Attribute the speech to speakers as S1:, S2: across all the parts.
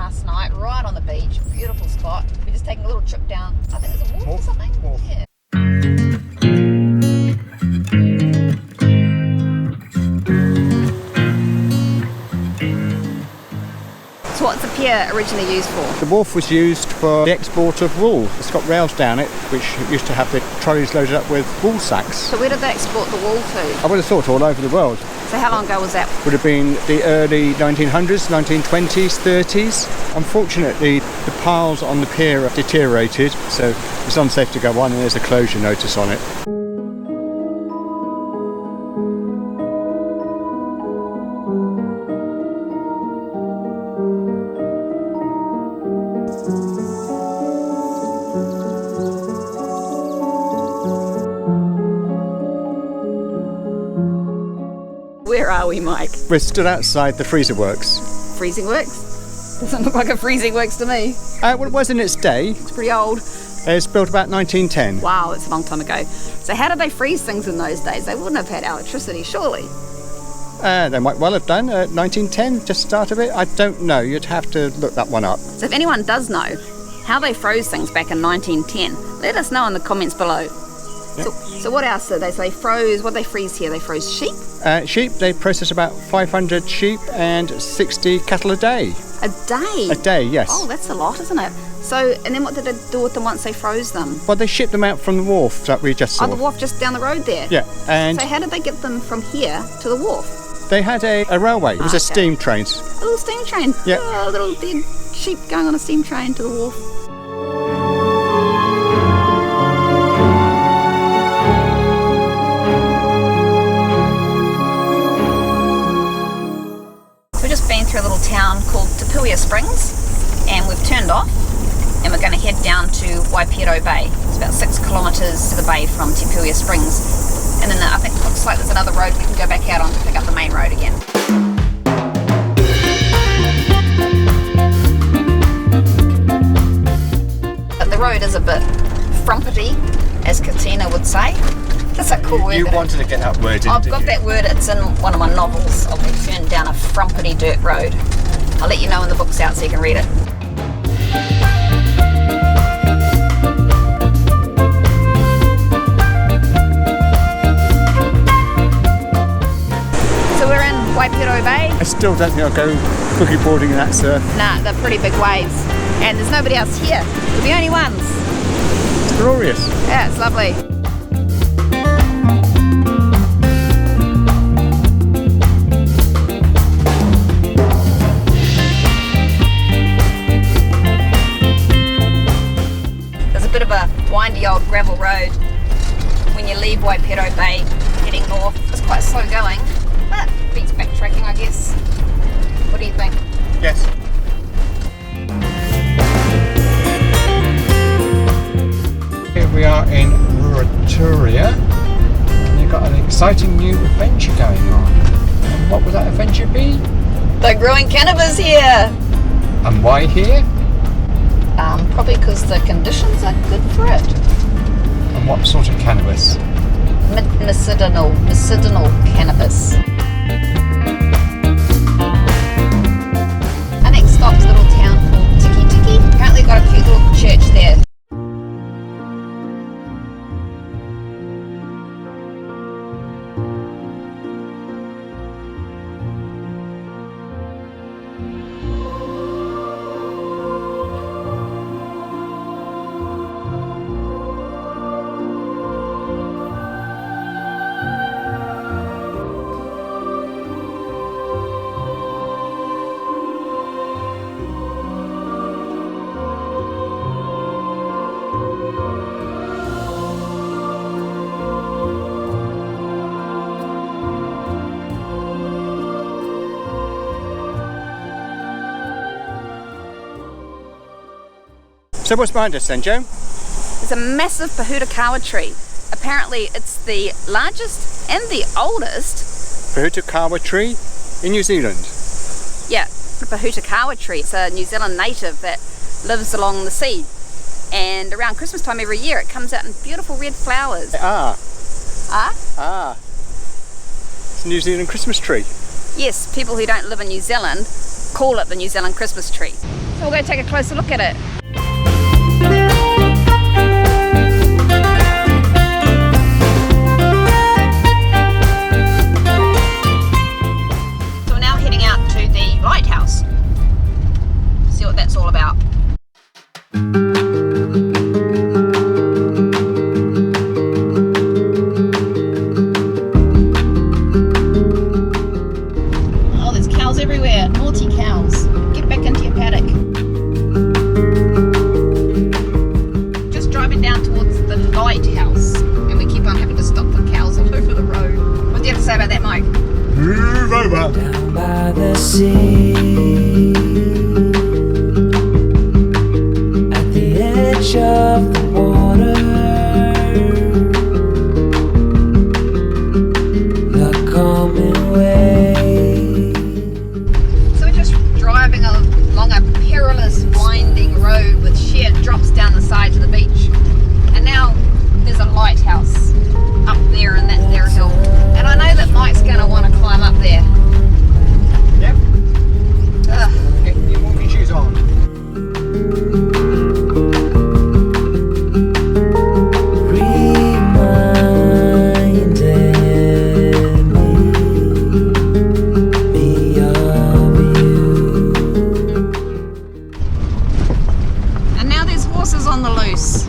S1: last night, right on the beach. Beautiful spot. We're just taking a little trip down. I think there's a wharf or something.
S2: Wharf.
S1: Yeah. So what's the pier originally used for?
S2: The wharf was used for the export of wool. It's got rails down it, which used to have the trolleys loaded up with wool sacks.
S1: So where did they export the wool to?
S2: I would have thought all over the world.
S1: So how long ago was that?
S2: Would have been the early 1900s, 1920s, 30s. Unfortunately, the piles on the pier have deteriorated, so it's unsafe to go on, and there's a closure notice on it.
S1: Where are we, Mike?
S2: We're stood outside the freezer works.
S1: Freezing Works? Doesn't look like a freezing works to me.
S2: Well, it was in its day.
S1: It's pretty old.
S2: It's built about 1910.
S1: Wow, that's a long time ago. So how did they freeze things in those days? They wouldn't have had electricity, surely.
S2: They might well have done. 1910, just start of it. I don't know. You'd have to look that one up.
S1: So if anyone does know how they froze things back in 1910, let us know in the comments below.
S2: Yep.
S1: So what else did they say? Froze, what did they freeze here? They froze sheep?
S2: Sheep, they process about 500 sheep and 60 cattle a day.
S1: A day?
S2: A day, yes.
S1: Oh, that's a lot, isn't it? So, and then what did they do with them once they froze them?
S2: Well, they shipped them out from the wharf that we just saw.
S1: Oh, the wharf just down the road there?
S2: Yeah, and
S1: So how did they get them from here to the wharf?
S2: they had a railway. It was a
S1: Okay.
S2: steam train.
S1: A little steam train?
S2: Yeah.
S1: Oh, little dead sheep going on a steam train to the wharf. We've just been through a little town called Tokomaru Springs, and we've turned off and we're going to head down to Waipiro Bay. It's about 6 kilometres to the bay from Tokomaru Springs, and then I think it looks like there's another road we can go back out on to pick up the main road again. But the road is a bit frumpity, as Katina would say. That's a cool word.
S2: You
S1: isn't it?
S2: wanted to get that word in,
S1: I've
S2: didn't
S1: got
S2: you?
S1: that word, it's in one of my novels. I'll be turned down a frumpity dirt road. I'll let you know when the book's out so you can read it. So we're in Waipiro Bay.
S2: I still don't think I'll go boogie boarding in that surf.
S1: Nah, they're pretty big waves. And there's nobody else here. We're the only ones.
S2: It's glorious.
S1: Yeah, it's lovely. There's a bit of a windy old gravel road when you leave Waipiro Bay heading north. It's quite slow going, but beats backtracking, I guess. What do you think?
S2: Yes. Here we are in Roadtrip, and you've got an exciting new adventure going on. And what would that adventure be?
S1: They're growing cannabis here.
S2: And why here?
S1: Probably because the conditions are good for it.
S2: And what sort of cannabis?
S1: Medicinal cannabis. Our next stop's a little town called Tiki. Apparently got a cute little church there.
S2: So what's behind us then, Joe?
S1: There's a massive Pohutukawa tree. Apparently it's the largest and the oldest.
S2: Pohutukawa tree in New Zealand.
S1: Yeah, the Pohutukawa tree. It's a New Zealand native that lives along the sea. And around Christmas time every year it comes out in beautiful red flowers.
S2: Ah.
S1: Ah?
S2: It's a New Zealand Christmas tree.
S1: Yes, people who don't live in New Zealand call it the New Zealand Christmas tree. So we'll go take a closer look at it. So we're now heading out to the Lighthouse. See what that's all about. Oh, there's cows everywhere. Naughty cows. Get back into your paddock. Just driving down towards the Lighthouse, and we keep on having to stop for cows all over the road. What do you have to say about that, Mike?
S2: Move over.
S3: Down by the sea, at the edge of the water, the coming way.
S1: So we're just driving along a perilous winding road with sheer drops down the side to the beach, and now there's a lighthouse up there in that there hill, and I know that Mike's going to want to climb up there.
S2: Yep.
S1: Ugh.
S2: Get your walking shoes on.
S3: Reminded me of you.
S1: And now there's horses on the loose.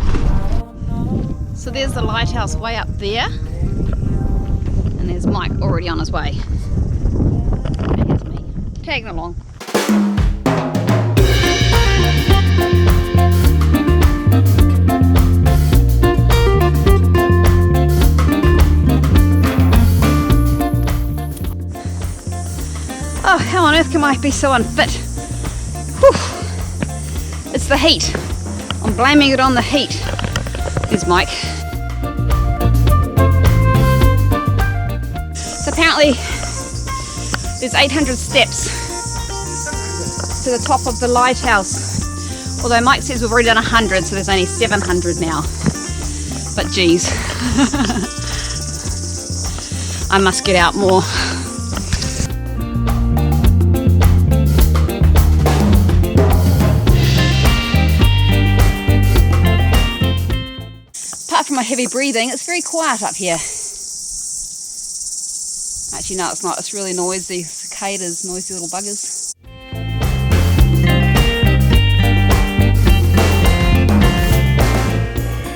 S1: So there's the lighthouse way up there, and there's Mike already on his way. And here's me tagging along. Oh, how on earth can I be so unfit? Whew. It's the heat. I'm blaming it on the heat. There's Mike. So apparently there's 800 steps to the top of the lighthouse. Although Mike says we've already done 100, so there's only 700 now. But geez, I must get out more. Apart from my heavy breathing, it's very quiet up here. Actually, no, it's not. It's really noisy. Cicadas, noisy little buggers.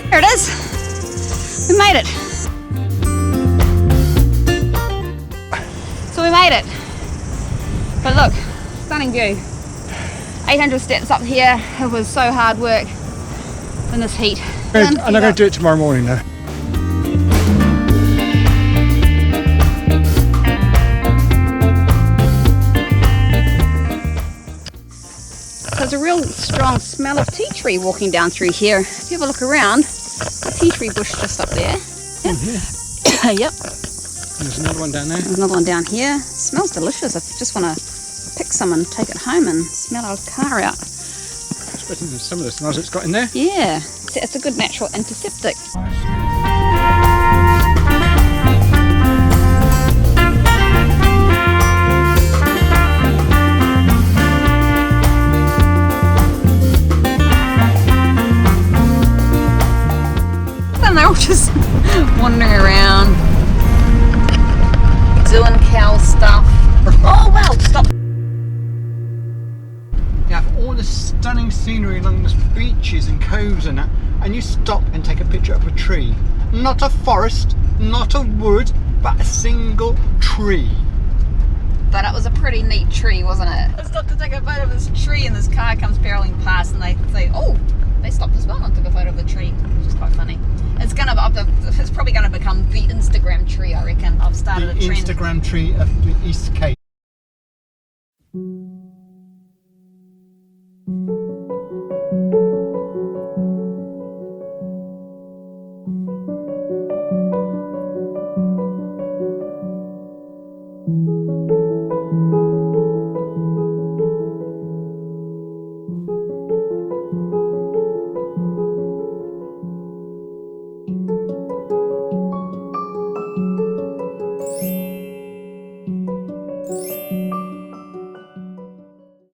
S1: There it is. We made it. So we made it. But look, stunning view. 800 steps up here. It was so hard work in this heat.
S2: I'm not going to do it tomorrow morning though.
S1: There's a real strong smell of tea tree walking down through here. If you have a look around, the tea tree bush just up there. Yep.
S2: Yeah.
S1: Yep.
S2: There's another one down there.
S1: There's another one down here. It smells delicious. If you just want to pick some and take it home and smell our car out.
S2: It's better than some of the smells it's got in there.
S1: Yeah, it's a good natural antiseptic. And they're all just wandering around, doing cow stuff. Oh wow, stop.
S2: You have all the stunning scenery along the beaches and coves and that, and you stop and take a picture of a tree. Not a forest, not a wood, but a single tree.
S1: But it was a pretty neat tree, wasn't it? I stopped to take a photo of this tree and this car comes barreling past and they say, oh, they stopped as well and took a photo of the tree, which is quite funny. It's probably going to become the Instagram tree, I reckon. I've started
S2: The
S1: a trend.
S2: Instagram tree of the East Cape.